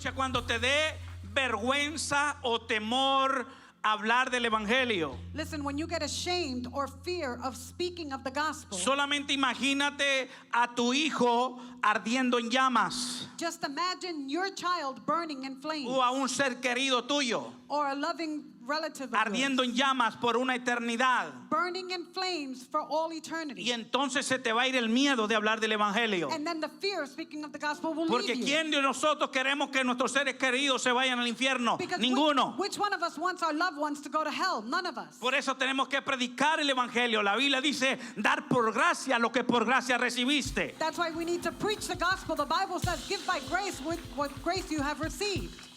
Escucha, cuando te dé vergüenza o temor hablar del evangelio, Listen, when you get ashamed or fear of speaking of the gospel, solamente imagínate a tu hijo ardiendo en llamas, just imagine your child burning in flames, o a un ser querido tuyo or a loving relative of ardiendo yours, en llamas por una eternidad. burning in flames for all eternity. Y entonces se te va a ir el miedo de hablar del evangelio. And then the fear of speaking of the gospel will Porque leave you. ¿quién de nosotros queremos que nuestros seres queridos se vayan al infierno? Because Ninguno. which one of us wants our loved ones to go to hell? None of us. Por eso tenemos que predicar el evangelio. La Biblia dice dar por gracia lo que por gracia recibiste. That's why we need to preach the gospel. The Bible says, give by grace with what grace you have received.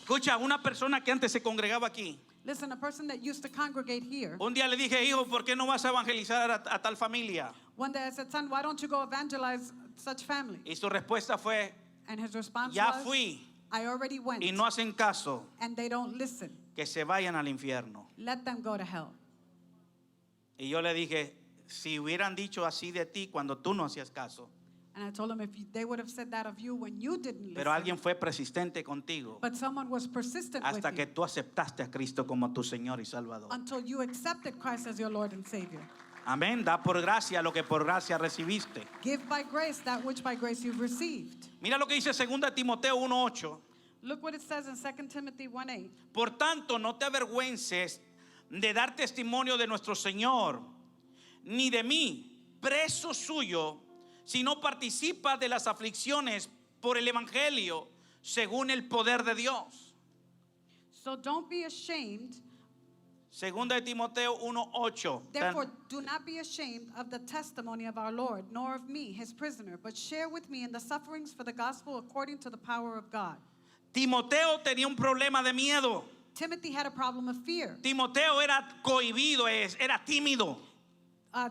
Escucha, una persona que antes se congregaba aquí, Listen, a person that used to congregate here, un día le dije, hijo, ¿por qué no vas a evangelizar a tal familia? one day I said, son, why don't you go evangelize such family? Y su respuesta fue, And his response ya was, fui, I already went, y no hacen caso, and they don't listen. que se vayan al infierno. Let them go to hell. Y yo le dije, si hubieran dicho así de ti cuando tú no hacías caso, And I told him they would have said that of you when you didn't listen. pero alguien fue persistente contigo But someone was persistent hasta with que you tú aceptaste a Cristo como tu Señor y Salvador. until you accepted Christ as your Lord and Savior. Amén. Da por gracia lo que por gracia recibiste. Give by grace that which by grace you've received. Mira lo que dice 2 Timoteo 1:8. Look what it says in 2 Timothy 1:8. Por tanto, no te avergüences de dar testimonio de nuestro Señor, ni de mí, preso suyo, sino participa de las aflicciones por el evangelio según el poder de Dios. So don't be ashamed. 2 Timoteo 1:8. Therefore, do not be ashamed of the testimony of our Lord, nor of me, his prisoner, but share with me in the sufferings for the gospel according to the power of God. Timoteo tenía un problema de miedo. Timothy had a problem of fear. Timoteo era cohibido, era tímido.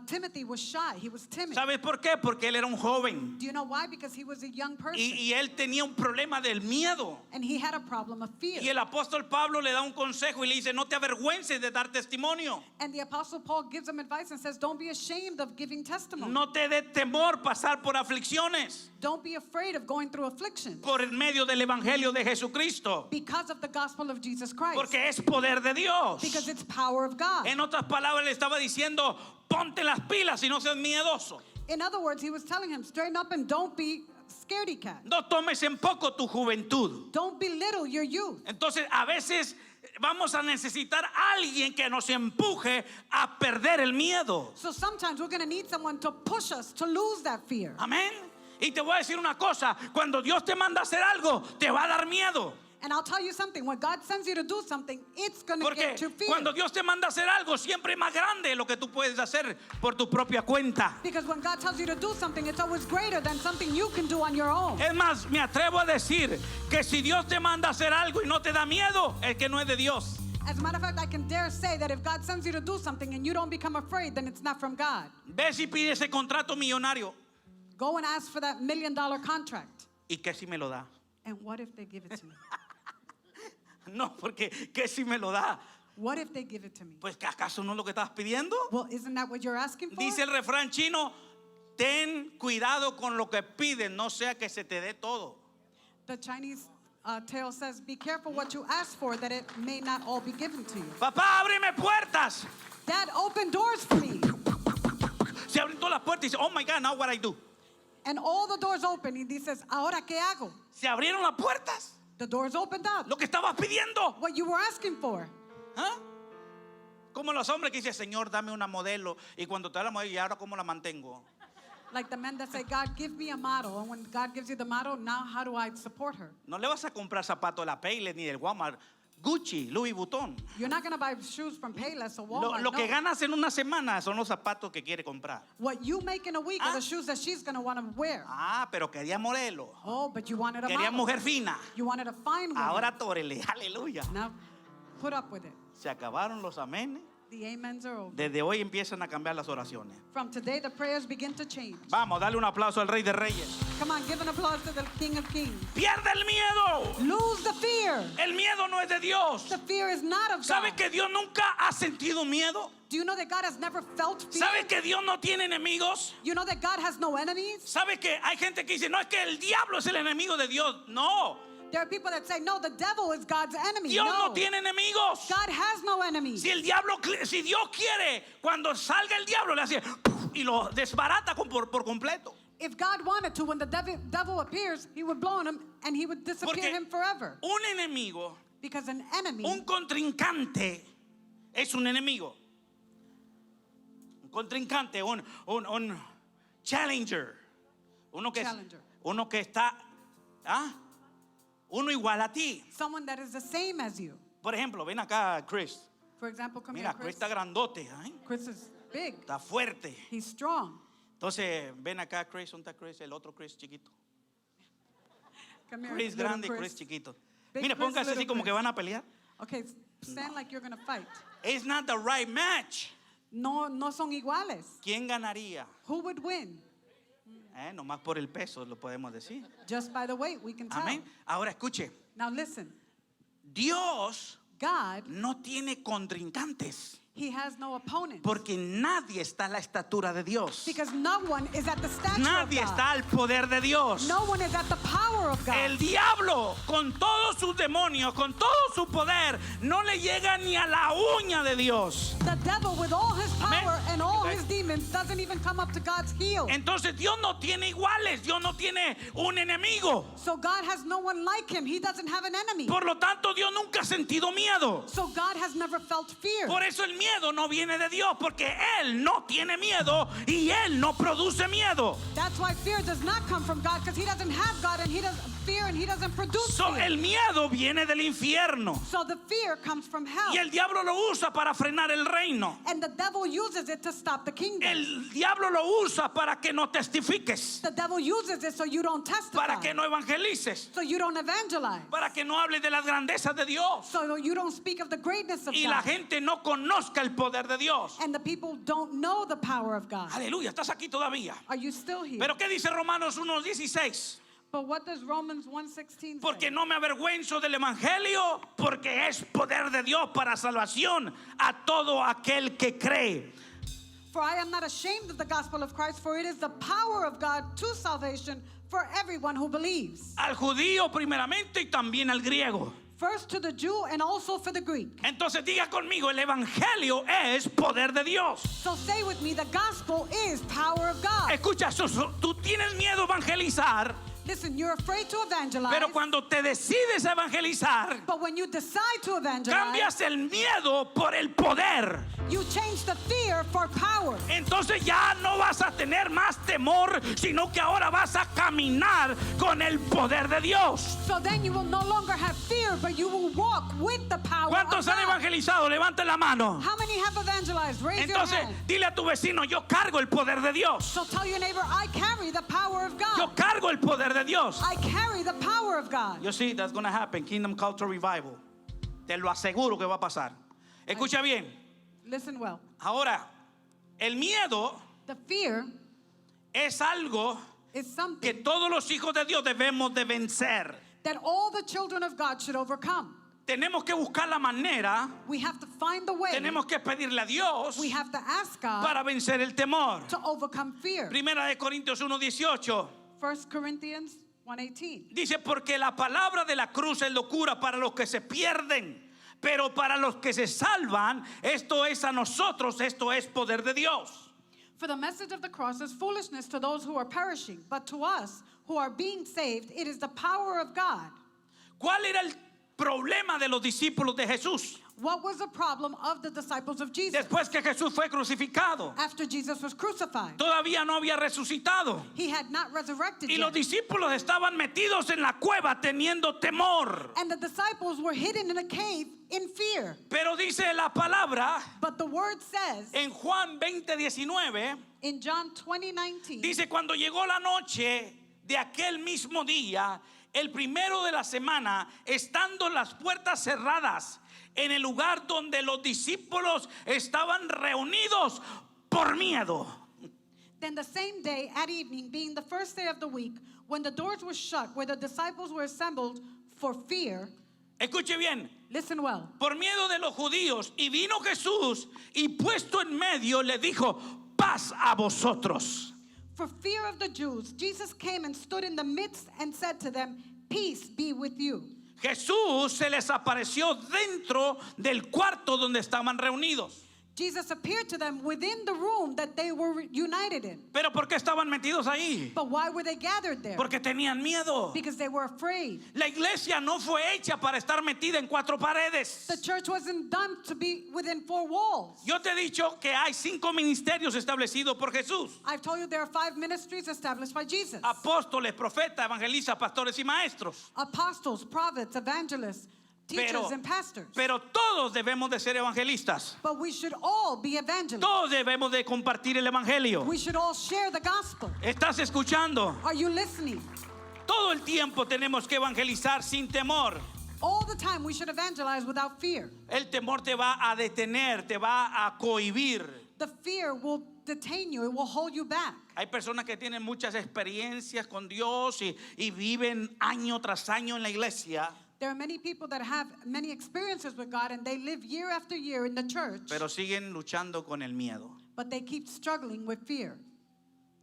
Timothy was shy. He was timid. ¿Sabes por qué? Porque él era un joven. Do you know why? Because he was a young person. Y él tenía un problema del miedo. And he had a problem of fear. Y el apóstol Pablo le da un consejo y le dice, no te avergüences de dar testimonio. And the Apostle Paul gives him advice and says, don't be ashamed of giving testimony. No te dé temor pasar por aflicciones Don't be afraid of going through affliction por el medio del evangelio de Jesucristo. because of the gospel of Jesus Christ. Porque es poder de Dios. Because it's power of God. En otras palabras le estaba diciendo, ponte las pilas y no seas miedoso. In other words, he was telling him, straighten up and don't be scaredy cat. No tomes en poco tu juventud. Don't belittle your youth. Entonces a veces vamos a necesitar a alguien que nos empuje a perder el miedo. So sometimes we're going to need someone to push us to lose that fear. Amén. Y te voy a decir una cosa, cuando Dios te manda a hacer algo, te va a dar miedo. And I'll tell you something, when God sends you to do something, it's going to Porque get you fear. cuando Dios te manda a hacer algo, siempre es más grande lo que tú puedes hacer por tu propia cuenta. Because when God tells you to do something, it's always greater than something you can do on your own. Es más, me atrevo a decir que si Dios te manda a hacer algo y no te da miedo, es que no es de Dios. As a matter of fact, I can dare say that if God sends you to do something and you don't become afraid, then it's not from God. Ve si pide ese contrato millonario. Go and ask for that $1 million contract. ¿Y qué si me lo da? And what if they give it to me? No, porque ¿qué si me lo da? What if they give it to me? Pues ¿que acaso no es lo que estás pidiendo? Well, isn't that what you're asking for? Dice el refrán chino, ten cuidado con lo que pides, no sea que se te dé todo. The Chinese tale says, be careful what you ask for, that it may not all be given to you. Papá, ábreme puertas. Dad, open doors for me. Se abren todas las puertas y dice, oh my God, now what I do. And all the doors open. And he says, ahora qué hago? Se abrieron las puertas. The doors opened up. Lo que estabas pidiendo. What you were asking for. ¿Ah? Como los hombres que dicen, Señor, dame una modelo. Y cuando te da la modelo, ¿y ahora cómo la mantengo? Like the men that say, God, give me a model. And when God gives you the model, now how do I support her? No le vas a comprar zapatos de la Payless ni del Walmart. Gucci, Louis Vuitton. You're not going to buy shoes from Payless or Walmart. Lo que no. ganas en una semana son los zapatos que quiere comprar. What you make in a week are the shoes that she's going to want to wear. Ah, pero quería modelo. Oh, but you wanted a Quería model. mujer fina. You wanted a fine woman. Ahora tórele, aleluya. Now, put up with it. Se acabaron los amenes. The amens are over. Desde hoy empiezan a cambiar las oraciones. From today, the prayers begin to change. Vamos, dale un aplauso al Rey de Reyes. Come on, give an applause to the King of Kings. Pierde el miedo. Lose the fear. El miedo no es de Dios. The fear is not of ¿Sabe God. que Dios nunca ha sentido miedo? Do you know that God has never felt fear? ¿Sabe que Dios no tiene enemigos? You know that God has no enemies? ¿Sabe que hay gente que dice, no, es que el diablo es el enemigo de Dios? No, There are people that say, no, the devil is God's enemy. Dios No, no tiene enemigos. God has no enemies. Si Dios quiere, cuando salga el diablo le hace y lo desbarata por completo. If God wanted to, when the devil appears, he would blow on him and he would disappear Porque him forever. un enemigo, Because an enemy, un contrincante es un enemigo. Un contrincante, un challenger. Uno que está, uno igual a ti. someone that is the same as you. Por ejemplo, ven acá, Chris. For example, come Mira, here, Chris. Chris está grandote, ¿eh? Chris is big. Está fuerte. He's strong. Entonces, ven acá, Chris, ¿dónde está Chris? El otro Chris chiquito. Come here, Chris little grande y Chris. Chris chiquito. Big Mira, Chris, póngase little así como que Chris. van a pelear. Okay, stand like you're going to fight. It's not the right match. No son iguales. ¿Quién ganaría? Who would win? Nomás por el peso lo podemos decir. Just by the weight, we can tell. Amén. Ahora escuche. Now listen, Dios God, no tiene contrincantes. he has no opponent. Porque nadie está a la estatura de Dios. Because no one is at the stature Nadie of God. está al poder de Dios. No one is at the power of God. El diablo, con todos sus demonios, con todo su poder, no le llega ni a la uña de Dios. The devil with all his Amén. power and all Okay. his demons doesn't even come up to God's heel. Entonces Dios no tiene iguales, Dios no tiene un enemigo. So God has no one like him. He doesn't have an enemy. Por lo tanto, Dios nunca ha sentido miedo. So God has never felt fear. Por eso el miedo no viene de Dios, porque Él no tiene miedo y Él no produce miedo. That's why fear does not come from God, because he doesn't have God and he doesn't fear and he doesn't produce So, fear. el miedo viene del infierno So the fear comes from hell. y el diablo lo usa para frenar el reino. And the devil uses it to stop the kingdom. El diablo lo usa para que no testifiques, The devil uses it so you don't testify. para que no evangelices, So you don't evangelize. para que no hables de las grandezas de Dios So you don't speak of the greatness of y God. la gente no conozca el poder de Dios. And the people don't know the power of God. Aleluya, estás aquí todavía. Are you still here? Pero ¿qué dice Romanos 1:16? But what does Romans 1:16 say? Porque no me avergüenzo del evangelio, porque es poder de Dios para salvación a todo aquel que cree. For I am not ashamed of the gospel of Christ, for it is the power of God to salvation for everyone who believes. Al judío primeramente y también al griego. First to the Jew and also for the Greek. Entonces diga conmigo, el evangelio es poder de Dios. So say with me, the gospel is power of God. Escucha, tú tienes miedo a evangelizar, Listen, you're afraid to evangelize, pero cuando te decides a evangelizar, but when you decide to evangelize, cambias el miedo por el poder. you change the fear for power. Entonces ya no vas a tener más temor, sino que ahora vas a caminar con el poder de Dios. So then you will no longer have fear, but you will walk with the power ¿Cuántos of han God. evangelizado? Levante la mano. How many have evangelized? Raise your Entonces, hand. dile a tu vecino, yo cargo el poder de Dios. So tell your neighbor, I carry the power of Yo God. cargo el poder de Dios. I carry the power of God. You see, that's going to happen. Kingdom Culture Revival. Te lo aseguro que va a pasar. Escucha bien. Listen well. Ahora, el miedo The fear es algo is que something todos los hijos de Dios debemos de vencer. that all the children of God should overcome. Tenemos que buscar la manera, We have to find the way. tenemos que pedirle a Dios We have to ask God para vencer el temor. to overcome fear. Primera de Corintios 1:18 1 Corinthians 1:18. dice, porque la palabra de la cruz es locura para los que se pierden, pero para los que se salvan, esto es a nosotros, esto es poder de Dios. For the message of the cross is foolishness to those who are perishing, but to us who are being saved, it is the power of God. ¿Cuál era el problema de los discípulos de Jesús What was the problem of the disciples of Jesus después que Jesús fue crucificado? after Jesus was crucified? Todavía no había resucitado He had not resurrected y los yet. discípulos estaban metidos en la cueva teniendo temor. And the disciples were hidden in a cave in fear. Pero dice la palabra But the word says en Juan 20:19, in John 20:19, dice, cuando llegó la noche de aquel mismo día, el primero de la semana, estando las puertas cerradas en el lugar donde los discípulos estaban reunidos por miedo. then the same day at evening, being the first day of the week, when the doors were shut, where the disciples were assembled for fear, Escuche bien, listen well, por miedo de los judíos, y vino Jesús y puesto en medio le dijo, paz a vosotros. for fear of the Jews, Jesus came and stood in the midst and said to them, peace be with you. Jesús se les apareció dentro del cuarto donde estaban reunidos. Jesus appeared to them within the room that they were united in. ¿Pero por qué estaban metidos ahí? But why were they gathered there? Porque tenían miedo. Because they were afraid. La iglesia no fue hecha para estar metida en cuatro paredes. The church wasn't done to be within four walls. Yo te he dicho que hay 5 ministerios establecidos por Jesús: I've told you there are 5 ministries established by Jesus. apóstoles, profetas, evangelistas, pastores y maestros. Apostles, prophets, evangelists, teachers, and pastors. Pero todos debemos de ser evangelistas. But we should all be evangelists. Todos debemos de compartir el evangelio. We should all share the gospel. ¿Estás escuchando? Are you listening? Todo el tiempo tenemos que evangelizar sin temor. All the time we should evangelize without fear. El temor te va a detener, te va a cohibir. The fear will detain you. It will hold you back. Hay personas que tienen muchas experiencias con Dios y viven año tras año en la iglesia, There are many people that have many experiences with God and they live year after year in the church, pero siguen luchando con el miedo. but they keep struggling with fear.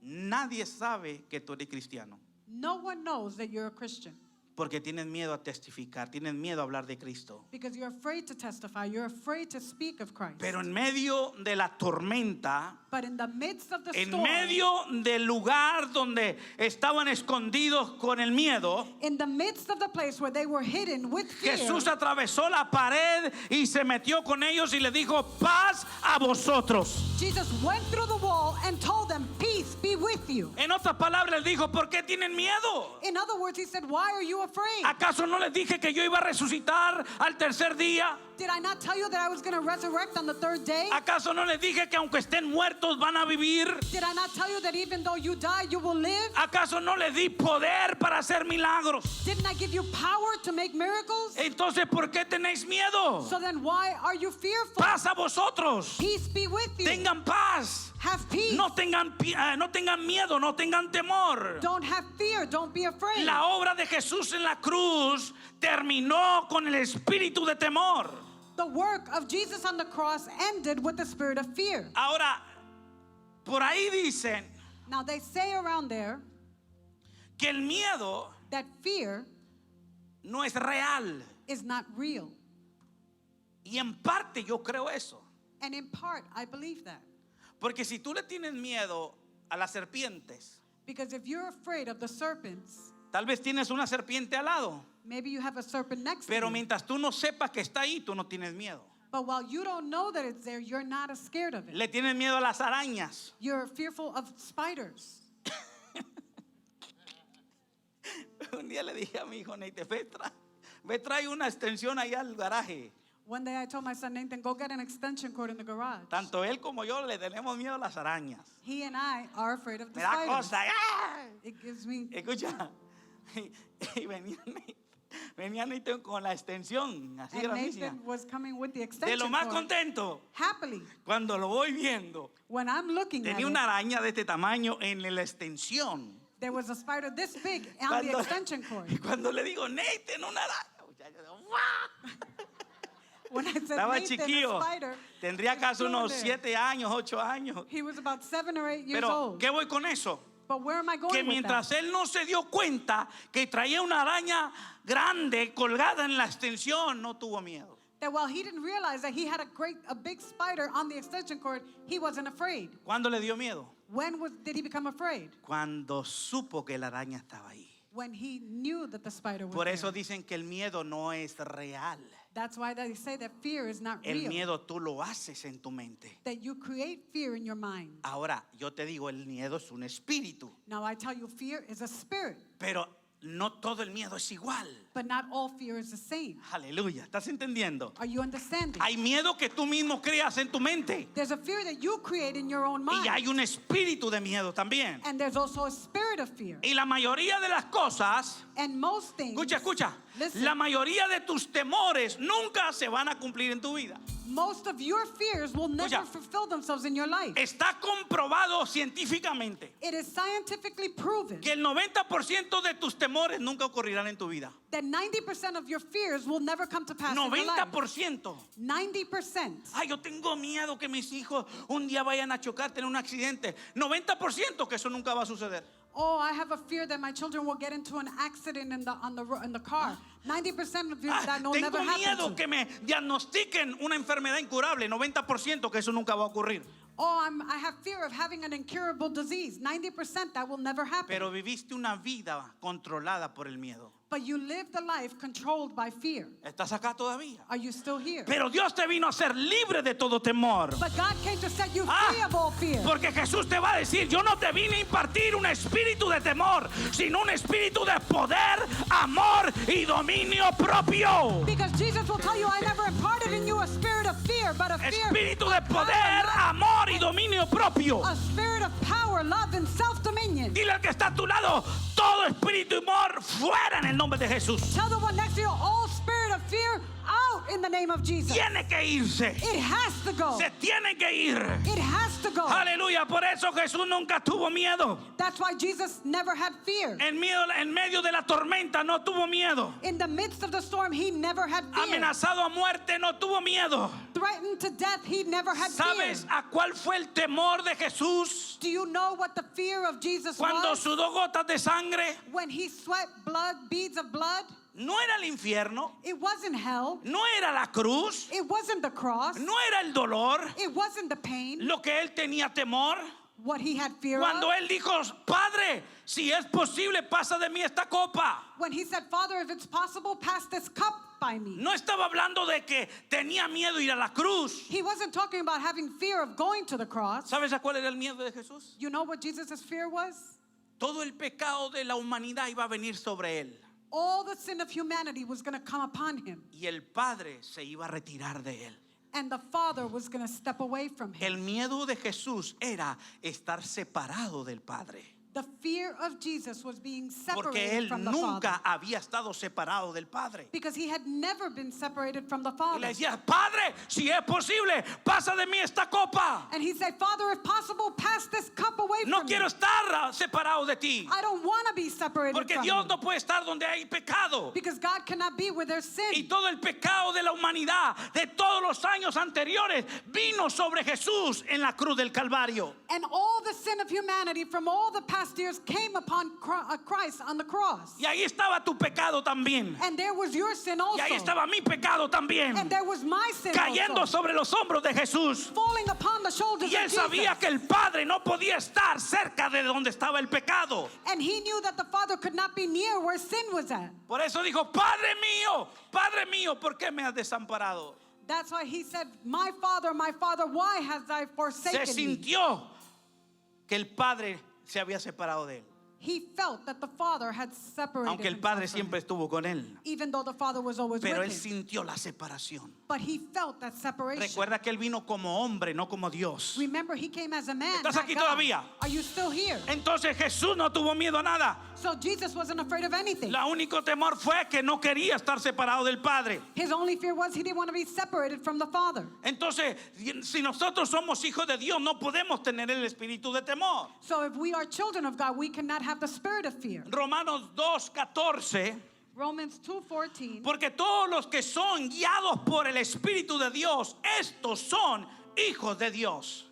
Nadie sabe que tú eres cristiano No one knows that you're a Christian porque tienen miedo a testificar, tienen miedo a hablar de Cristo. because you're afraid to testify. You're afraid to speak of Christ. Pero en medio de la tormenta, But in the midst of the en storm, medio del lugar donde estaban escondidos con el miedo, in the midst of the place where they were hidden with fear, Jesús atravesó la pared y se metió con ellos y le dijo: paz a vosotros. Jesus went through the wall and told them, peace be with you. En otras palabras, les dijo: ¿por qué tienen miedo? In other words, he said, why are you afraid? ¿Acaso no les dije que yo iba a resucitar al tercer día? Did I not tell you that I was going to resurrect on the third day? ¿Acaso no les dije que aunque estén muertos van a vivir? Did I not tell you that even though you die, you will live? ¿Acaso no les di poder para hacer milagros? Didn't I give you power to make miracles? Entonces, ¿por qué tenéis miedo? So then why are you fearful? Paz a vosotros. Peace be with you. Tengan paz. Have peace. No tengan miedo, no tengan temor. Don't have fear. Don't be afraid. La obra de Jesús en la cruz terminó con el espíritu de temor. The work of Jesus on the cross ended with the spirit of fear. Ahora, por ahí dicen Now they say around there que el miedo that fear no es real. is not real. Y en parte yo creo eso. And in part, I believe that. Porque si tú le tienes miedo a las serpientes, Because if you're afraid of the serpents, tal vez tienes una serpiente al lado, maybe you have a serpent next pero to you. mientras tú no sepas que está ahí, tú no tienes miedo. But while you don't know that it's there, you're not as scared of it. Le tienes miedo a las arañas. You're fearful of spiders. Un día le dije a mi hijo: Nate, ve trae una extensión allá al garaje. One day I told my son Nathan, go get an extension cord in the garage. Tanto él como yo le tenemos miedo a las arañas. He and I are afraid of the Me da spiders. cosa. ¡Ah! It gives me. Escucha. Y venía Nate con la extensión así And grandísima. Nathan was coming with the De extension lo más cord. contento, Happily, cuando lo voy viendo, when I'm looking at tenía it, una araña de este tamaño en la extensión. there was a spider this big on the extension cord. Y cuando le digo: Nathan, una araña, muchacho, ¡guau! When I said Estaba Nathan, chiquillo. a spider, Tendría acaso stood unos there. 7 años, 8 años. He was about 7 or 8 years Pero, old. ¿qué voy con eso? But where am I going Que with mientras that? él no se dio cuenta que traía una araña grande colgada en la extensión, no tuvo miedo. That while he didn't realize that he had a big spider on the extension cord, he wasn't afraid. ¿Cuándo le dio miedo? When did he become afraid? Cuando supo que la araña estaba ahí. When he knew that the spider was Por eso there. dicen que el miedo no es real. That's why they say that fear is not El real. miedo tú lo haces en tu mente. That you create fear in your mind. Ahora, yo te digo, el miedo es un espíritu. Now I tell you, fear is a spirit, Pero no todo el miedo es igual. but not all fear is the same. Aleluya, ¿estás entendiendo? Are you understanding? Hay miedo que tú mismo creas en tu mente. There's a fear that you create in your own mind. Y hay un espíritu de miedo también. And there's also a spirit of fear. Y la mayoría de las cosas, And most things, escucha, Listen. la mayoría de tus temores nunca se van a cumplir en tu vida. most of your fears will never Escucha. fulfill themselves in your life. Está comprobado científicamente It is scientifically proven que el 90% de tus temores nunca ocurrirán en tu vida. that 90% of your fears will never come to pass in your life. 90%. 90%. Ay, yo tengo miedo que mis hijos un día vayan a chocar, tener un accidente. 90% que eso nunca va a suceder. Oh, I have a fear that my children will get into an accident in the car. 90% of you that will never Tengo miedo happen to. que me diagnostiquen una enfermedad incurable. 90% que eso nunca va a ocurrir. Oh, I have fear of having an incurable disease. 90% that will never happen. Pero viviste una vida controlada por el miedo. But you lived a life controlled by fear. ¿Estás acá todavía? Are you still here? Pero Dios te vino a ser libre de todo temor. But God came to set you free of all fear. Porque Jesús te va a decir, yo no te vine a impartir un espíritu de temor, sino un espíritu de poder, amor y dominio propio. Because Jesus will tell you, I never imparted in you a spirit of fear, but a fear, Espíritu de poder, amor y dominio propio. a spirit of power, love, and self-dominion. Dile al que está a tu lado, todo espíritu y temor fuera en el nombre de Jesús. Tell the one next to you, all spirit of fear out in the name of Jesus. Tiene que irse. It has to go. Se tiene que ir. It has to go. Aleluya, por eso Jesús nunca tuvo miedo. That's why Jesus never had fear. En medio de la tormenta no tuvo miedo. In the midst of the storm, he never had fear. Amenazado a muerte no tuvo miedo. Threatened to death, he never had ¿Sabes fear. a cuál fue el temor de Jesús Do you know what the fear of Jesus cuando was? sudó gotas de sangre? When he sweat blood, beads of blood? No era el infierno, It wasn't hell. no era la cruz, It wasn't the cross. no era el dolor. It wasn't the pain. Lo que él tenía temor What he had fear cuando of. él dijo, Padre, si es posible, pasa de mí esta copa. When he said, Father, if it's possible, pass this cup by me. No estaba hablando de que tenía miedo ir a la cruz. He wasn't talking about having fear of going to the cross. ¿Sabes a cuál era el miedo de Jesús? You know what Jesus' fear was? Todo el pecado de la humanidad iba a venir sobre él. All the sin of humanity was going to come upon him. Y el Padre se iba a retirar de él. And the Father was going to step away from him. El miedo de Jesús era estar separado del Padre. The fear of Jesus was being Porque separated él from the Father. nunca había estado separado del Padre. Because he had never been separated from the Y Father. le decía, Padre, si es posible, pasa de mí esta copa. And he said, Father, if possible, pass this cup away No from quiero me. estar separado de ti. I don't want to be separated Porque from Dios you. no puede estar donde hay pecado. Because God cannot be where there's sin. Y todo el pecado de la humanidad de todos los años anteriores vino sobre Jesús en la cruz del Calvario. And all the sin of humanity from all the past years came upon Christ on the cross. Y ahí estaba tu pecado también. And there was your sin Y ahí also. estaba mi pecado también. And there was my sin Cayendo also. sobre los hombros de Jesús. Falling upon the shoulders Y él of sabía Jesus. que el Padre no podía estar cerca de donde estaba el pecado. And he knew that the Father could not be near where sin was at. Por eso dijo, Padre mío, ¿por qué me has desamparado? That's why he said, my Father, why hast thou Se forsaken me? sintió que el Padre se había separado de él. He felt that the Father had separated Aunque el himself Padre from him, siempre estuvo con él. even though the Father was always Pero él with him. sintió la separación. But he felt that separation. Recuerda que él vino como hombre, no como Dios. Remember, he came as a man, ¿Estás not aquí God. todavía? Are you still here? Entonces Jesús no tuvo miedo a nada. So Jesus wasn't afraid of anything. El único temor fue que no quería estar separado del Padre. His only fear was he didn't want to be separated from the Father. Entonces, si nosotros somos hijos de Dios, no podemos tener el espíritu de temor. So if we are children of God, we cannot have the spirit of fear. Romanos 2:14. Romans 2:14. Porque todos los que son guiados por el Espíritu de Dios, estos son hijos de Dios.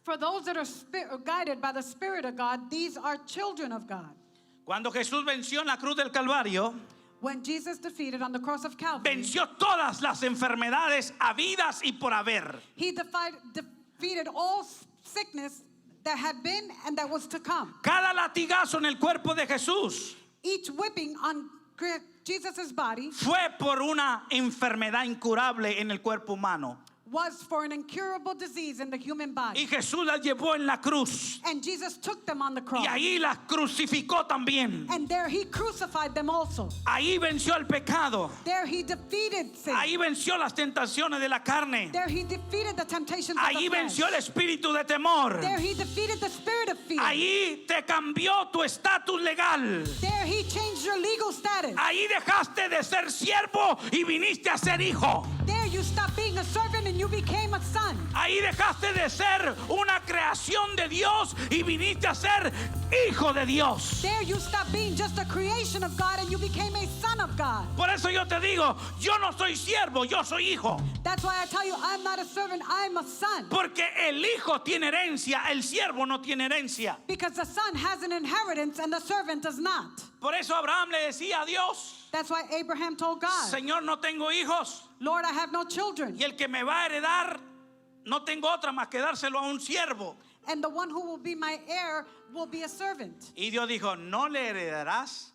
For those that are guided by the Spirit of God, these are children of God. Cuando Jesús venció en la cruz del Calvario, When Jesus defeated on the cross of Calvary, venció todas las enfermedades habidas y por haber. he defeated all sickness that had been and that was to come. Cada latigazo en el cuerpo de Jesús Each whipping on Jesus' body fue por una enfermedad incurable en el cuerpo humano. was for an incurable disease in the human body. Y Jesús las llevó en la cruz. And Jesus took them on the cross. Y ahí las crucificó también. And there he crucified them also. Ahí venció el pecado. There he defeated sin. Ahí venció las tentaciones de la carne. There he defeated the temptations of Ahí the flesh. venció el espíritu de temor. There he defeated the spirit of fear. Ahí te cambió tu estatus legal. There he changed your legal status. Ahí dejaste de ser siervo y viniste a ser hijo. There you stopped being a servant and you became a son. Ahí dejaste de ser una creación de Dios y viniste a ser hijo de Dios. There you stopped being just a creation of God and you became a son of God. Por eso yo te digo, yo no soy siervo, yo soy hijo. That's why I tell you, I'm not a servant, I'm a son. Porque el hijo tiene herencia, el siervo no tiene herencia. Because the son has an inheritance and the servant does not. Por eso Abraham le decía a Dios, That's why Abraham told God, Señor, no tengo hijos. Lord, I have no children. Y el que me va a heredar, no tengo otra más que dárselo a un siervo. And the one who will be my heir will be a servant. Y Dios dijo, no le heredarás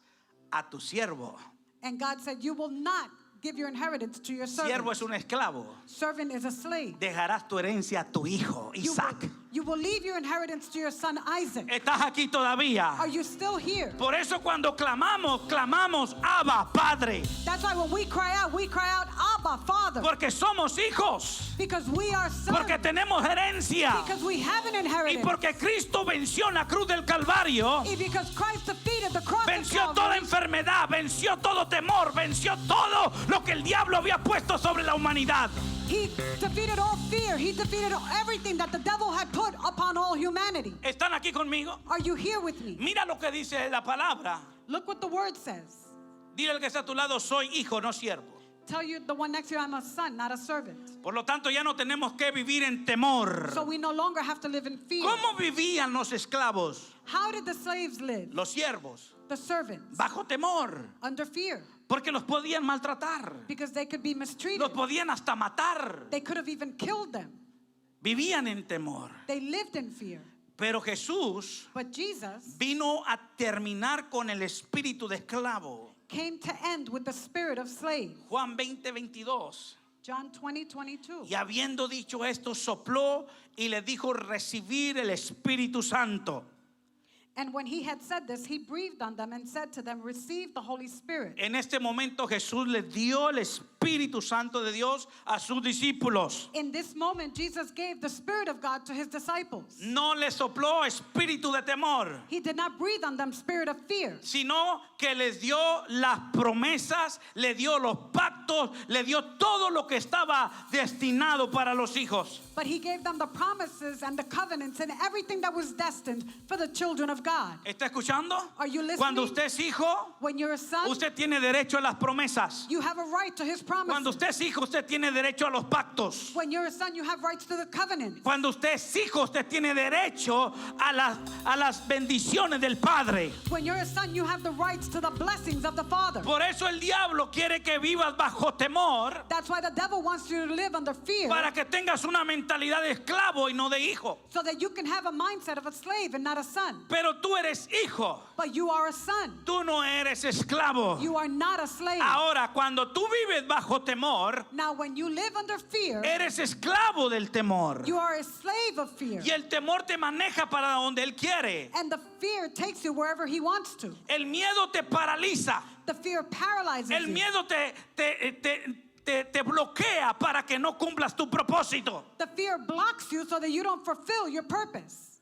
a tu siervo. And God said, you will not give your inheritance to your servant. Siervo es un esclavo. Servant is a slave. Dejarás tu herencia a tu hijo, Isaac. You will leave your inheritance to your son Isaac. ¿Estás aquí todavía? Are you still here? Por eso cuando clamamos, Abba, Padre. That's why when we cry out, Abba, Father. Porque somos hijos. Because we are sons. Porque tenemos herencia. Because we have an Y inheritance. porque Cristo venció en la cruz del Calvario. Because Christ defeated the cross of Venció toda Calvary. enfermedad, venció todo temor, venció todo lo que el diablo había puesto sobre la humanidad. He defeated all fear. He defeated everything that the devil had put upon all humanity. ¿Están aquí conmigo? Are you here with me? Mira lo que dice la palabra. Look what the word says. Dile al que está a tu lado, soy hijo, no siervo. Tell you the one next to you, I'm a son, not a servant. Por lo tanto, ya no tenemos que vivir en temor. So we no longer have to live in fear. ¿Cómo vivían los esclavos, How did the slaves live? los siervos? The servants. Bajo temor. Under fear. Porque los podían maltratar. Because they could be mistreated. Los podían hasta matar. They could have even killed them. Vivían en temor. They lived in fear. Pero Jesús But Jesus vino a terminar con el espíritu de esclavo. came to end with the spirit of slave. Juan 20:22. John 20:22. Y habiendo dicho esto, sopló y le dijo recibir el Espíritu Santo. And when he had said this, he breathed on them and said to them, receive the Holy Spirit. En este momento Jesús le dio el Espíritu Santo de Dios a sus discípulos. In this moment, Jesus gave the Spirit of God to his disciples. No le sopló espíritu de temor, He did not breathe on them spirit of fear, sino que les dio las promesas, le dio los pactos, le dio todo lo que estaba destinado para los hijos. but he gave them the promises and the covenants and everything that was destined for the children of God. ¿Está escuchando? Are you listening? Cuando usted es hijo, When you're a son, usted tiene derecho a las promesas. you have a right to his Cuando promises. usted es hijo, usted tiene derecho a los pactos. When you're a son, you have rights to the covenant. Cuando usted es hijo, usted tiene derecho a las bendiciones del Padre. When you're a son, you have the rights to the blessings of the Father. Por eso el diablo quiere que vivas bajo temor, That's why the devil wants you to live under fear, para que tengas una mentalidad de esclavo y no de hijo. so that you can have a mindset of a slave and not a son. Pero tú eres hijo, But you are a son. tú no eres esclavo. You are not a slave. Ahora, cuando tú vives bajo temor, Now, when you live under fear, eres esclavo del temor. you are a slave of fear. Y el temor te maneja para donde él quiere. And the fear takes you wherever he wants to. El miedo te paraliza. The fear paralyzes El you. miedo te bloquea para que no cumplas tu propósito. The fear blocks you so that you don't fulfill your purpose.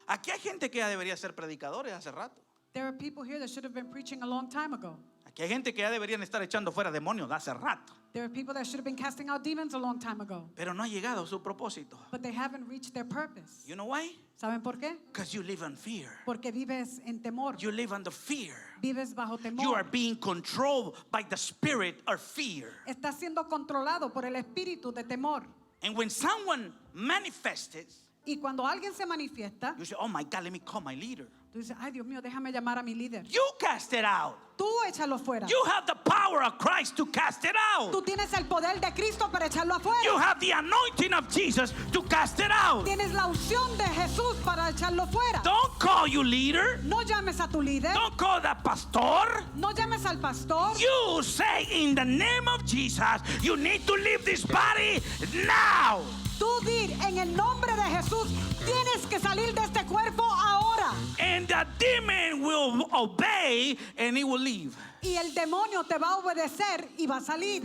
Aquí hay gente que ya debería ser predicadores hace rato. There are people here that should have been preaching a long time ago. Aquí hay gente que ya deberían estar echando fuera demonios hace rato. There are people that should have been casting out demons a long time ago. Pero no ha llegado a su propósito. But they haven't reached their purpose. You know why? ¿Saben por qué? Because you live in fear. Porque vives en temor. You live under fear. Vives bajo temor. You are being controlled by the spirit of fear. Estás siendo controlado por el espíritu de temor. And when someone manifests, Y cuando alguien se manifiesta, you say, oh my God, let me call my leader. tú dices, ay Dios mío, déjame llamar a mi líder. You cast it out. Tú échalo fuera. You have the power of Christ to cast it out. Tú tienes el poder de Cristo para echarlo afuera. You have the anointing of Jesus to cast it out. Tienes la unción de Jesús para echarlo fuera. Don't call you leader. No llames a tu líder. Don't call that pastor. No llames al pastor. You say in the name of Jesus, you need to leave this body now. Tú di en el nombre de Jesús, tienes que salir de este cuerpo ahora. And the demon will obey and he will leave. Y el demonio te va a obedecer y va a salir.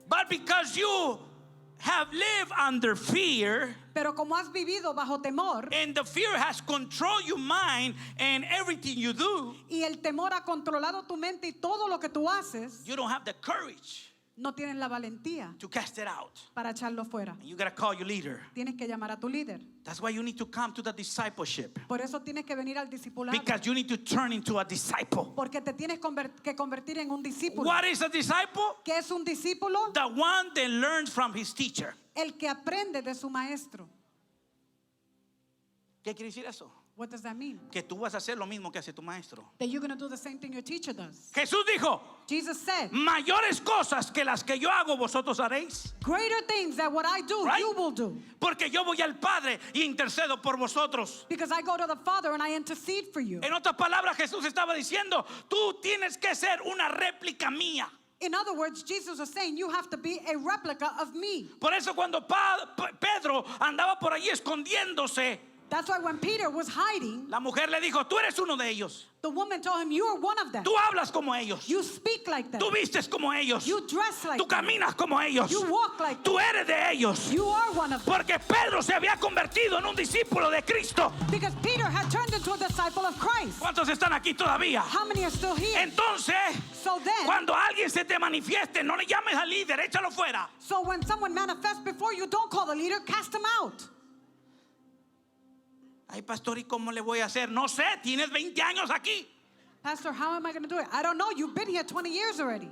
But because you have lived under fear, Pero como has vivido bajo temor and the fear has controlled your mind and everything you do, y el temor ha controlado tu mente y todo lo que tú haces, you don't have the courage no tienen la valentía to cast it out. para echarlo fuera. And you got to call your leader. Tienes que llamar a tu líder. That's why you need to come to the discipleship. Por eso tienes que venir al discipulado. Because you need to turn into a disciple. Porque te tienes que convertir en un discípulo. What is a disciple? ¿Qué es un discípulo? The one that learns from his teacher. El que aprende de su maestro. ¿Qué quiere decir eso? What does that mean? Que tú vas a hacer lo mismo que hace tu maestro. That you're going to do the same thing your teacher does. Jesús dijo, Jesus said, mayores cosas que las que yo hago vosotros haréis. greater things than what I do, Right? you will do. Porque yo voy al Padre y intercedo por vosotros. Because I go to the Father and I intercede for you. En otras palabras, Jesús estaba diciendo, tú tienes que ser una réplica mía. In other words, Jesus was saying, you have to be a replica of me. Por eso cuando Pedro andaba por allí escondiéndose, That's why when Peter was hiding, la mujer le dijo, tú eres uno de ellos. the woman told him, you are one of them. Tú hablas como ellos. You speak like them. Tú vistes como ellos. You dress like Tú them. caminas como ellos. You walk like them. Tú eres de ellos. You are one of them. Porque Pedro se había convertido en un discípulo de Cristo. Because Peter had turned into a disciple of Christ. ¿Cuántos están aquí todavía? How many are still here? Entonces, So then, cuando alguien se te manifieste, no le llames al líder, échalo fuera. so when someone manifests before you, don't call the leader, cast him out. Ay, pastor, ¿y cómo le voy a hacer? No sé, tienes 20 años aquí Pastor, how am I going to do it? I don't know. You've been here 20 years already.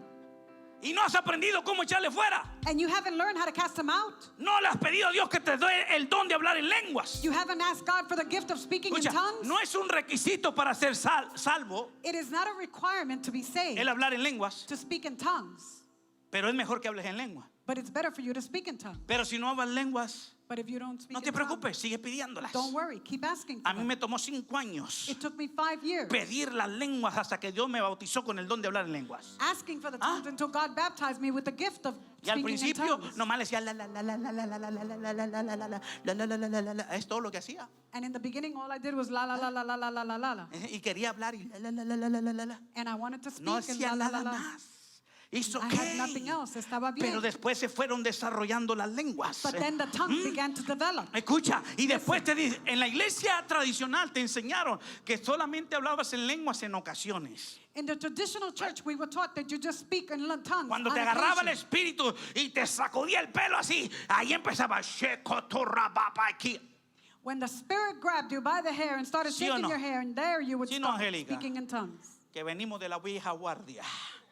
y no has aprendido cómo echarle fuera. And you haven't learned how to cast him out. No le has pedido a Dios que te dé el don de hablar en lenguas. You haven't asked God for the gift of speaking in Escucha, tongues. no es un requisito para ser salvo It is not a requirement to be saved, el hablar en lenguas, to speak in tongues. pero es mejor que hables en lengua. But it's better for you to speak in tongues. Pero si no hablas lenguas, But if you don't speak no te in tongues, preocupes, sigue pidiéndolas. don't worry. Keep asking for A mí them. me tomó 5 años It took me 5 years pedir las lenguas hasta que Dios me bautizó con el don de hablar en lenguas. asking for the tongues until God baptized me with the gift of Y al speaking in principio tongues. nomás le decía la la la la la la la la la la la la la la la la la la. Es todo lo que hacía. And in the beginning, all I did was la la la la la la la la la la. Y quería hablar y la la la la la la la la. And I wanted to speak No and hacía la la la nada la. más. Hizo I had nothing else. Estaba bien. Pero después se fueron desarrollando las lenguas. But then the tongue began to develop. Escucha, y después te dice, en la iglesia tradicional te enseñaron que solamente hablabas en lenguas en ocasiones. In the traditional church, we were taught that you just speak in tongues. Cuando on te agarraba el occasion. espíritu y te sacudía el pelo así, ahí empezaba shekotorababaki. When the Spirit grabbed you by the hair and started ¿Sí o shaking no? your hair, and there you would ¿Sí no, start Angélica? speaking in tongues. Que venimos de la vieja guardia.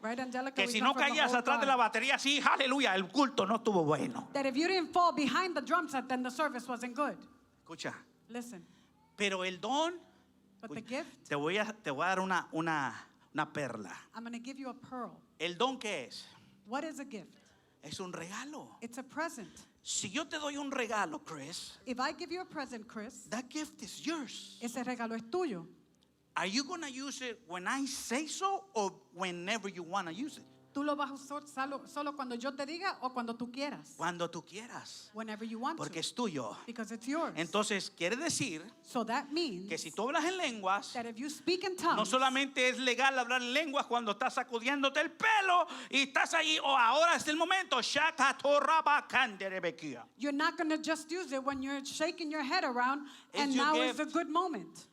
Right, Angelica? Que We si come no from the caías old atrás de la guard. batería, sí, aleluya, el culto no estuvo bueno. That if you didn't fall behind the drum set, then the service wasn't good. Escucha, Listen, pero el don, but the gift, te voy a dar una perla. I'm going to give you a pearl. ¿El don qué es? What is a gift? Es un regalo. It's a present. Si yo te doy un regalo, Chris, If I give you a present, Chris, that gift is yours. ese regalo es tuyo. Are you going to use it when I say so or whenever you want to use it? Tú lo vas a usar solo cuando yo te diga o cuando tú quieras. Cuando tú quieras. Whenever you want Porque to. es tuyo. Because it's yours. Entonces, quiere decir So that means que si tú hablas en lenguas, that if you speak in tongues, no solamente es legal hablar en lenguas cuando estás sacudiéndote el pelo y estás ahí, o ahora es el momento. Shakatorabakanderebekia. you're not going to just use it when you're shaking your head around and It's your now is gift. a good moment.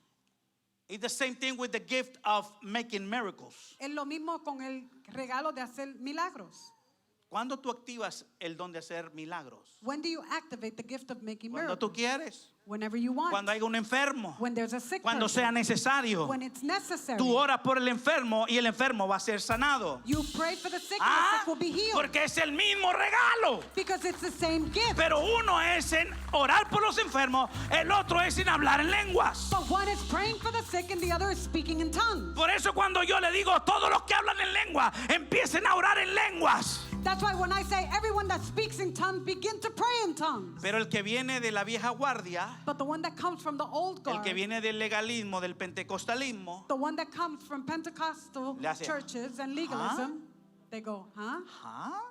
It's the same thing with the gift of making miracles. Es lo mismo con el regalo de hacer milagros. ¿Cuándo tú activas el don de hacer milagros? When do you activate the gift of making Cuando miracles? tú quieres. Whenever you want. Cuando hay un enfermo. When there's a sick Cuando person. sea necesario. When it's necessary. Tú oras por el enfermo y el enfermo va a ser sanado. You pray for the sick and the Ah, sick will be healed. porque es el mismo regalo. Because it's the same gift. Pero uno es en orar por los enfermos, el otro es en hablar en lenguas. But one is praying for the sick and the other is speaking in tongues. Por eso cuando yo le digo, todos los que hablan en lengua, empiecen a orar en lenguas. That's why when I say everyone that speaks in tongues begin to pray in tongues. Pero el que viene de la vieja guardia, But the one that comes from the old el guard, que viene del legalismo, del pentecostalismo, the one that comes from Pentecostal Le hace, churches and legalism, they go, huh? ¿ah?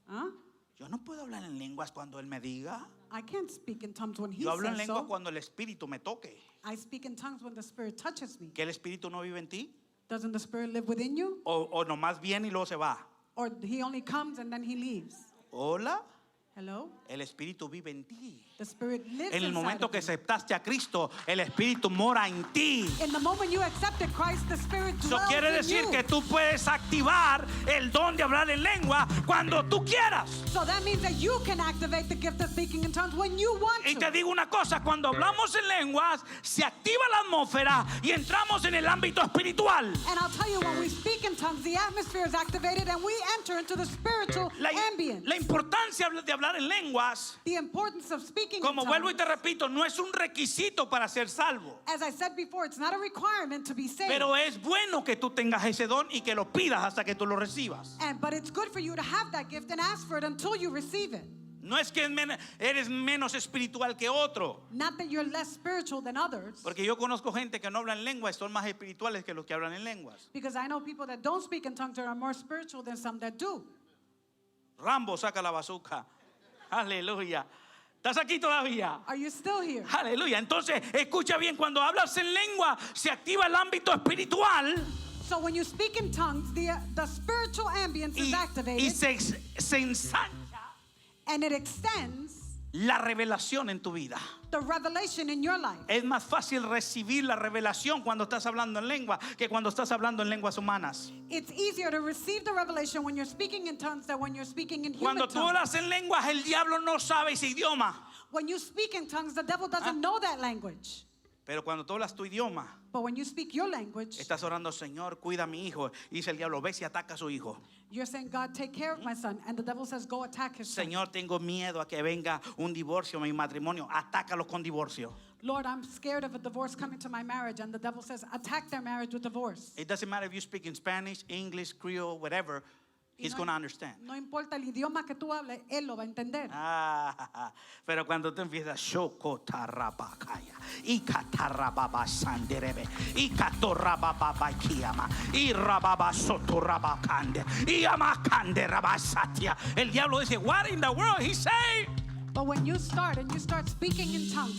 Huh? Yo no puedo hablar en lenguas cuando él me diga. I can't speak in tongues when he Yo hablo en says lenguas so. cuando el Espíritu me toque. I speak in tongues when the Spirit touches me. ¿Que el Espíritu no vive en ti? Doesn't the Spirit live within you? O nomás viene y luego se va. Or he only comes and then he leaves? Hola, Hello? el Espíritu vive en ti. The Spirit lives En el inside momento of que you. aceptaste a Cristo, el Espíritu mora en ti. In the moment you accepted Christ, the Spirit Eso dwells quiere in decir you. que tú puedes activar el don de hablar en lengua cuando tú quieras. So that means that you can activate the gift of speaking in tongues when you want Y te to. digo una cosa, cuando hablamos en lenguas, se activa la atmósfera y entramos en el ámbito espiritual. And I'll tell you, when we speak in tongues, the atmosphere is activated and we enter into the spiritual ambience. La importancia de hablar en lenguas, The importance of speaking como in vuelvo y tongues. te repito, no es un requisito para ser salvo. As I said before, it's not a requirement to be saved. Pero es bueno que tú tengas ese don y que lo pidas hasta que tú lo recibas. But it's good for you to have that gift and ask for it until you receive it. No es que eres menos espiritual que otro. Not that you're less spiritual than others. Porque yo conozco gente que no habla en lenguas y son más espirituales que los que hablan en lenguas. Because I know people that don't speak in tongues that are more spiritual than some that do. Rambo saca la bazooka. Aleluya. ¿Estás aquí todavía? Are you still here? Aleluya. Entonces, escucha bien, cuando hablas en lengua, se activa el ámbito espiritual So when you speak in tongues, the spiritual ambience is y activated se ensancha and it extends la revelación en tu vida. the revelation in your life. Es más fácil recibir la revelación cuando estás hablando en lengua que cuando estás hablando en lenguas humanas. It's easier to receive the revelation when you're speaking in tongues than when you're speaking in human Cuando tú tongues. hablas en lenguas, el diablo no sabe ese idioma. When you speak in tongues, the devil doesn't know that language. Pero cuando tú hablas tu idioma, But when you speak your language, estás orando, Señor, cuida a mi hijo. Y dice el diablo, ve si ataca a su hijo. you're saying, God, take care of my son. And the devil says, go attack his son. Señor, tengo miedo a que venga un divorcio en mi matrimonio. Atácalo con divorcio. Lord, I'm scared of a divorce coming to my marriage. And the devil says, attack their marriage with divorce. It doesn't matter if you speak in Spanish, English, Creole, whatever. He's going to understand. No importa el idioma que tú hables, él lo va a entender. Pero cuando tú empiezas, Shokotarabakaya, Ikatarababa Sanderebe, Ikatorababa Kiyama, Irababa Sotorabakande, Iamakande Rabasatia. El diablo dice, what in the world he say? But when you start and you start speaking in tongues,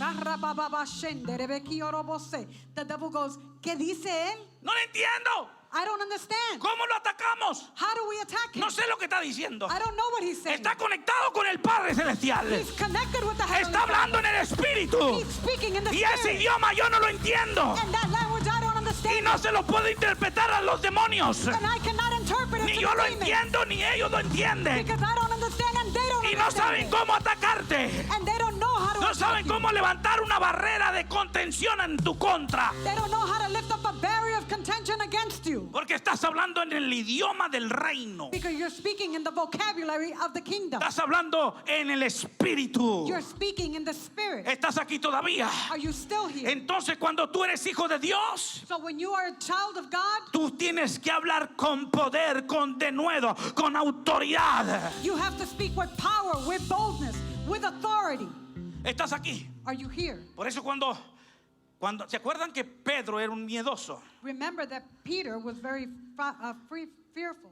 the devil goes, ¿qué dice él? No lo entiendo. I don't understand. ¿Cómo lo atacamos? How do we attack him? No sé lo que está diciendo. I don't know what he's saying. Está conectado con el Padre Celestial. He's connected with the heavenly Está hablando en Father. el Espíritu. He's speaking in the Y ese Spirit. idioma yo no lo entiendo. And that language I don't Y understand. no se lo puedo interpretar a los demonios. And I cannot interpret it Ni to yo the lo demons. entiendo, ni ellos lo entienden. Because I don't understand and they don't Y no understand saben it. cómo atacarte. And they don't know how to No attack saben you. cómo levantar una barrera de contención en tu contra. They don't know how to lift up a barrier of contention against you. Porque estás hablando en el idioma del reino. Because you're speaking in the vocabulary of the kingdom. Estás hablando en el Espíritu. You're speaking in the Spirit. ¿Estás aquí todavía? Are you still here? Entonces cuando tú eres hijo de Dios, So when you are a child of God, tú tienes que hablar con poder, con denuedo, con autoridad. you have to speak with power, with boldness, with authority. ¿Estás aquí? Are you here? Por eso cuando ¿se acuerdan que Pedro era un miedoso? Remember that Peter was very fearful.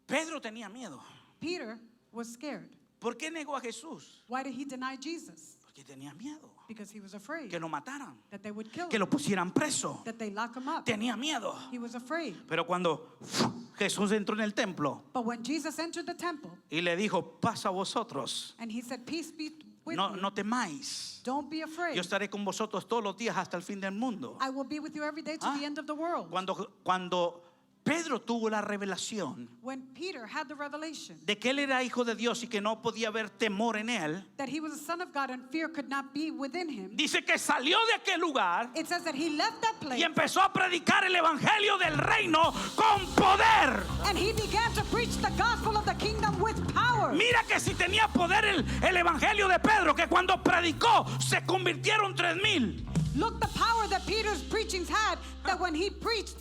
Pedro tenía miedo. Peter was scared. ¿Por qué negó a Jesús? Why did he deny Jesus? Porque tenía miedo. Because he was afraid Que lo mataran, that they would kill que him, lo pusieran preso. that they lock him up. Tenía miedo. He was afraid. Pero cuando Jesús entró en el templo But when Jesus entered the temple y le dijo, pasa a vosotros, and he said, peace be with no, you, no temáis. don't be afraid. Yo estaré con vosotros todos los días hasta el fin del mundo. I will be with you every day to Ah. the end of the world. Cuando Pedro tuvo la revelación When Peter had the revelation de que él era hijo de Dios y que no podía haber temor en él, that he was a son of God and fear could not be within him, dice que salió de aquel lugar it says that he left that place y empezó a predicar el evangelio del reino con poder. and he began to preach the gospel of the kingdom with power. Mira que si tenía poder el evangelio de Pedro, que cuando predicó se convirtieron 3,000. Look the power that Peter's preachings had, that when he preached,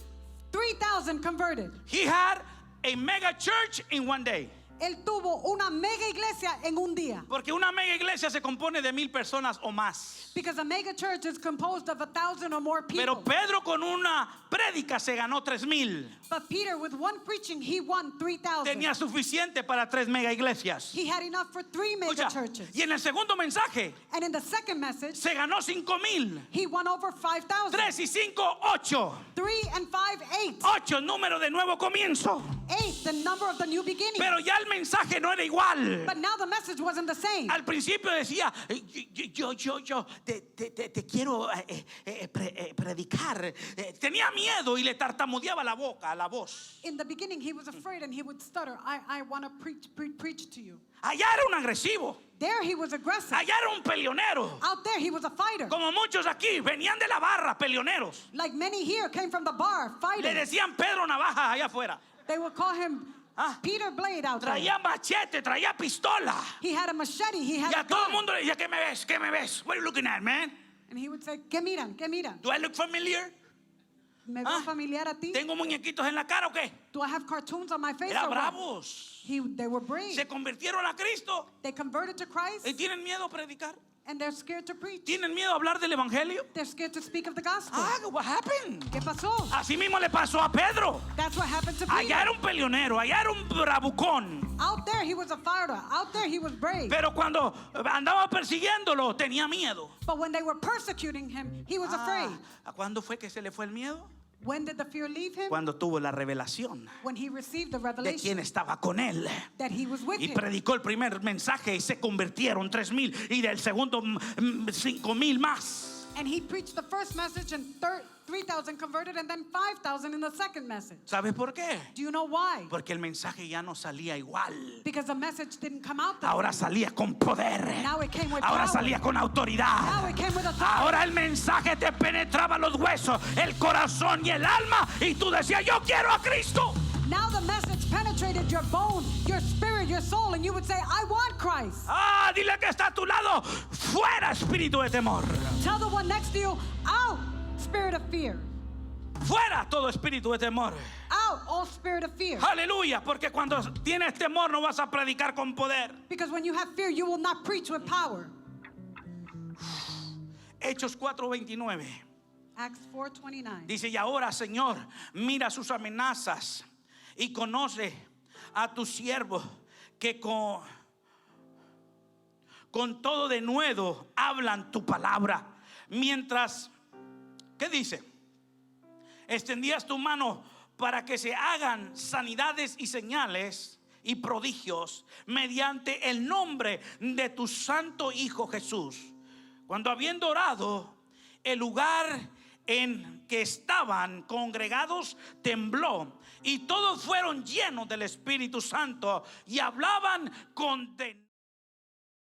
3,000 converted. He had a mega church in one day. Él tuvo una mega iglesia en un día. Porque una mega iglesia se compone de 1,000 personas o más. Because a mega church is composed of 1,000 or more people. Pero Pedro con una prédica se ganó 3,000. But Peter, with one preaching, he won 3,000. Tenía suficiente para 3 mega iglesias. He had enough for 3 mega Escucha, churches. y en el segundo mensaje And in the second message, se ganó 5,000. he won over 5,000. 3 y 5, 8. 3 and 5, 8. 8, número de nuevo comienzo. 8, the number of the new beginning. Pero ya el mensaje no era igual. But now the message wasn't the same. Al principio decía, yo te quiero predicar. Tenía miedo y le tartamudeaba la boca, la voz. In the beginning, he was afraid and he would stutter. I want to preach to you. Allá era un agresivo. There he was aggressive. Allá era un peleonero. Out there he was a fighter. Como muchos aquí venían de la barra, peleoneros. Like many here came from the bar Le fighting. decían Pedro Navaja allá afuera. They would call him Peter Blade out there. Traía machete, traía pistola. He had a machete. He had Y a a todo el gun. mundo le decía, ¿qué me ves? ¿Qué me ves? What are you looking at, man? And he would say, ¿Qué miran? ¿Qué miran? Do I look familiar? ¿Me veo familiar a ti? ¿Tengo muñequitos en la cara o qué? Do I have cartoons on my face? Era or what? bravos. They were brave. Se convirtieron a Cristo They converted to Christ y tienen miedo a predicar. and they're scared to preach. ¿Tienen miedo a hablar del evangelio? They're scared to speak of the gospel. What happened? ¿Qué pasó? Así mismo le pasó a Pedro. That's what happened to Allá Peter. era un peleonero, allá era un bravucón. Out there he was a fighter. Out there he was brave. Pero cuando andaba persiguiéndolo, tenía miedo. But when they were persecuting him, he was afraid. ¿Cuándo fue que se le fue el miedo? When did the fear leave him? Cuando tuvo la revelación When he received the de revelation quién estaba con él. that he was with Y him. predicó el primer mensaje y se convirtieron 3,000 y del segundo 5,000 más. And he preached the first message and 3,000 converted and then 5,000 in the second message. ¿Sabes por qué? Do you know why? Porque el mensaje ya no salía igual. Because the message didn't come out the Ahora same. salía con poder. Now it came with Ahora power. salía con Now autoridad. it came with authority. Ahora el mensaje te penetraba los huesos, el corazón y el alma y tú decías, yo quiero a Cristo. Now the message penetrated your bone, your spirit, your soul, and you would say, I want Christ. Dile que está a tu lado, fuera espíritu de temor. Tell the one next to you, out, spirit of fear. Fuera todo espíritu de temor. Out, all spirit of fear. Aleluya, porque cuando tienes temor no vas a predicar con poder. Because when you have fear, you will not preach with power. Hechos 4:29. Acts 4:29. Dice, y ahora, Señor, mira sus amenazas y conoce a tu siervo que con todo denuedo hablan tu palabra. Mientras, ¿qué dice? Extendías tu mano para que se hagan sanidades y señales y prodigios mediante el nombre de tu santo Hijo Jesús. Cuando habiendo orado, el lugar en que estaban congregados tembló y todos fueron llenos del Espíritu Santo y hablaban con